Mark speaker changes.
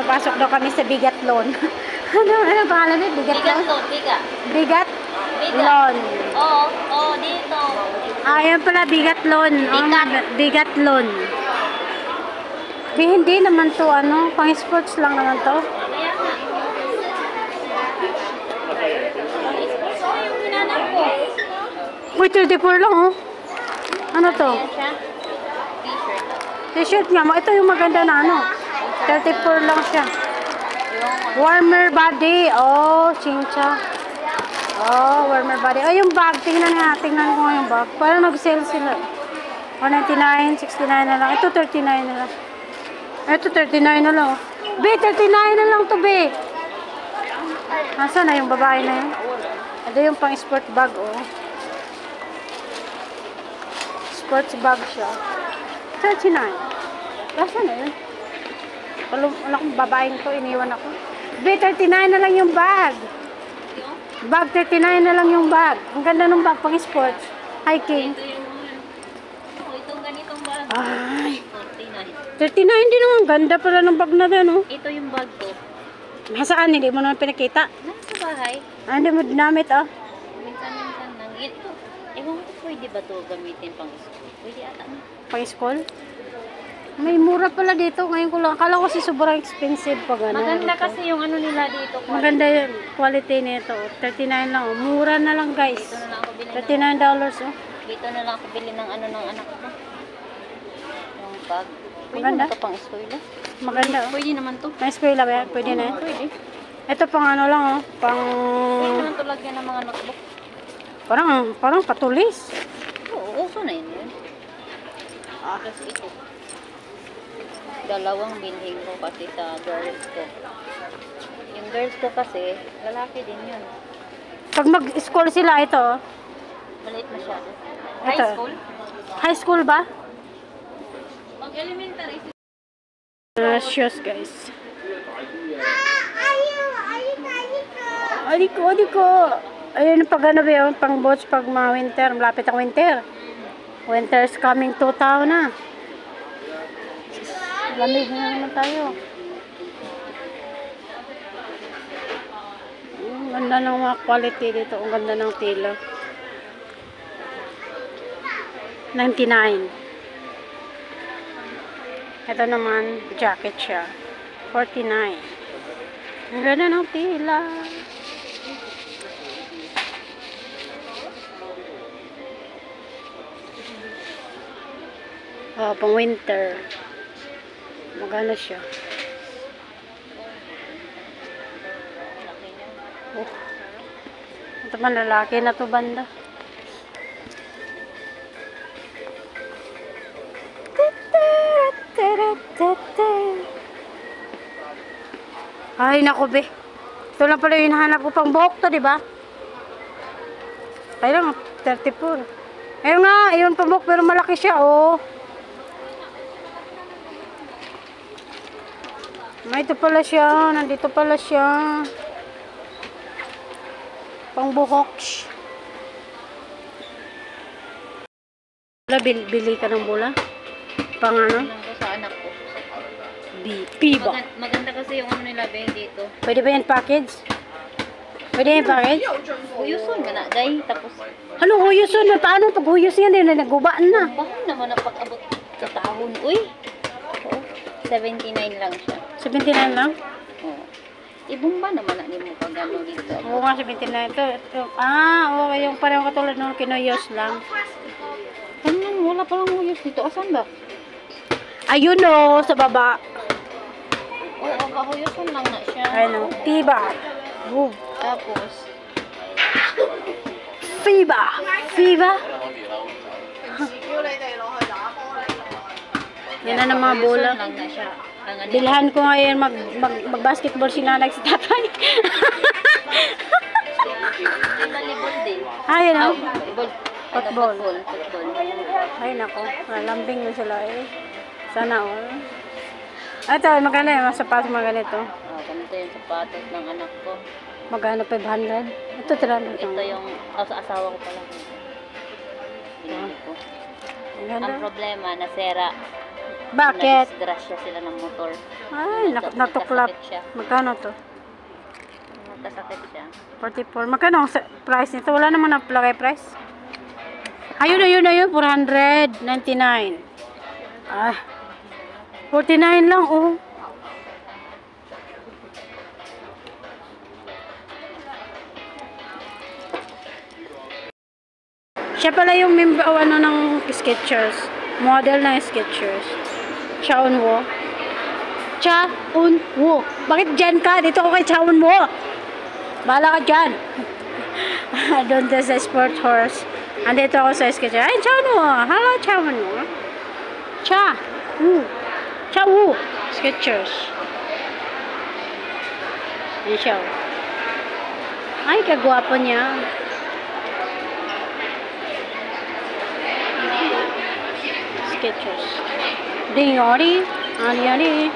Speaker 1: Pasok daw kami sa Bigatlon. Ano pangalan niya? Bigatlon? Bigat? Bigatlon.
Speaker 2: Oo, dito.
Speaker 1: Ayan pala, Bigatlon. Bigatlon. Hindi naman to, ano, pang sports lang naman to.
Speaker 2: Kaya nga. Yung hinanap ko.
Speaker 1: Uy, 34 lang, oh. Ano to?
Speaker 2: Ayan siya. T-shirt.
Speaker 1: T-shirt nga. Ito yung maganda na, ano. 34 lang siya. Warmer body. Oh, chincha. Oh, warmer body. Oh, yung bag. Tingnan ko nga yung bag. Parang nag-sale sila. 199, 69 na lang. Ito, 39 na lang. Ito, 39 na lang. Be, 39 na lang to, be. Nasaan na yung babae na yun? Ito yung pang sport bag, oh. Sports bag siya. 39. Nasaan na yun? Wala kong babaeng to, iniwan ako. Be, 39 na lang yung bag. Bag, 39 na lang yung bag. Ang ganda ng bag, pang sports. Hiking.
Speaker 2: Itong ganitong bag.
Speaker 1: Ay.
Speaker 2: 49.
Speaker 1: 39 din naman. Ganda pala ng bag na din, oh.
Speaker 2: Ito yung bag ko.
Speaker 1: Nasaan? Hindi mo naman pinakita.
Speaker 2: Nasa bahay.
Speaker 1: Ah, hindi mo dinamit, oh.
Speaker 2: Minsan-minsan lang. Ito. Ewan ko, pwede ba ito gamitin pang school? Pwede ata na.
Speaker 1: Pang school? May mura pala dito. Ngayon ko lang. Akala ko kasi sobrang expensive pag ano.
Speaker 2: Maganda kasi yung ano nila dito.
Speaker 1: Maganda yung quality nito. 39 lang, oh. Mura na lang, guys.
Speaker 2: Dito na lang ako bili
Speaker 1: $39, oh.
Speaker 2: Dito na lang ako bili ng ano ng anak ko. Yung bag. Pwede
Speaker 1: Maganda?
Speaker 2: na ito pang school eh.
Speaker 1: Maganda, oh.
Speaker 2: Pwede naman to.
Speaker 1: May eskwela ba yan? Pwede na yan?
Speaker 2: Pwede.
Speaker 1: Ito pang ano lang, oh. Pang...
Speaker 2: Pwede naman to lagyan ng mga notebook.
Speaker 1: Parang patulis.
Speaker 2: Oo, uso na yun. Tapos ito. Dalawang bilhin ko kasi sa girls ko. Yung girls ko kasi, lalaki din yun.
Speaker 1: Pag mag-school sila, ito, oh.
Speaker 2: Maliit masyado.
Speaker 1: Ito.
Speaker 2: High school?
Speaker 1: High school ba?
Speaker 2: Pag elementary.
Speaker 1: Shoes, guys. Aliko. Ayun, pag ano ba yun, pang boats, pag mga winter, malapit ang winter. Winter is coming to town na. Lamig na naman tayo. Ang ganda ng mga quality dito. Ang ganda ng tela. 99. Ito naman, jacket siya. 49. Ang ganda ng tela. Oh, pang winter. Maganda siya. Oh. Ito pa lalaki na to banda. Ay, naku be. Ito lang pala yung hinahanap ko pang buhok to, di ba? Kaya lang, 34. Ayun nga, ayun pang buhok, pero malaki siya, oh. May ito pala siya, nandito pala siya. Pang buhok. Bili ka ng bula? Pang ano?
Speaker 2: Sa anak ko.
Speaker 1: Piba.
Speaker 2: Maganda kasi yung ano nila ba dito.
Speaker 1: Pwede ba yan package? Pwede yan package?
Speaker 2: Uyuson ka na, guys. Tapos,
Speaker 1: Ano huyos yun? Paano pag huyos yan? Nagubaan na.
Speaker 2: bahal naman ang pag-abot sa tahon. Uy! Oo, 79 lang siya.
Speaker 1: 79 lang?
Speaker 2: Oo. Ibumba naman na mo pag ano dito.
Speaker 1: Oo nga, 79. Ito. Oo, yung parang katulad nung kinuyos lang.
Speaker 2: Ano, wala palang uyos dito. Asan ba?
Speaker 1: Ayun o, sa baba.
Speaker 2: Oo, kahuyuson lang na siya.
Speaker 1: Ayun o, Piba.
Speaker 2: Tapos,
Speaker 1: Piba. Piba. Yan na ng mga bola.
Speaker 2: lang na siya. Ang ano,
Speaker 1: Bilhan ko ngayon mag-basketball si nanay si tatay.
Speaker 2: volleyball din.
Speaker 1: Ayun o.
Speaker 2: Volleyball.
Speaker 1: Football.
Speaker 2: Football.
Speaker 1: Ay nako, lambing na sila eh. Sana all. Ito, maganda yung mga sapatos mga ganito.
Speaker 2: Ganito yung sapatos ng anak ko.
Speaker 1: Magkano 500? Ito 300.
Speaker 2: Ito yung sa asawa ko pala. Binili ko.
Speaker 1: Ang ganda.
Speaker 2: Ang problema, nasera.
Speaker 1: Bakit?
Speaker 2: Nadisgrasya sila ng motor.
Speaker 1: Ay, natuklap.
Speaker 2: Nagkasakit siya.
Speaker 1: Magkano to?
Speaker 2: Nagkasakit siya.
Speaker 1: 44. Magkano ang price nito? Wala naman naglagay price. Ayun, 499. Ah, 49 lang, oh. Siya pala yung member o ano ng Skechers. Model ng Skechers. Chaunwo. Chaunwo. Bakit dyan ka? Dito ko kay Chaunwo. Bahala ka dyan. Doon tayo sa sport horse. Andito ako sa Skechers. Ay, Chaunwo. Hello, Chaunwo. Cha-wu. Cha-wu. Skechers. Yan siya. Ay, kagwapo niya. Skechers. Ding-yori. Ani-ani.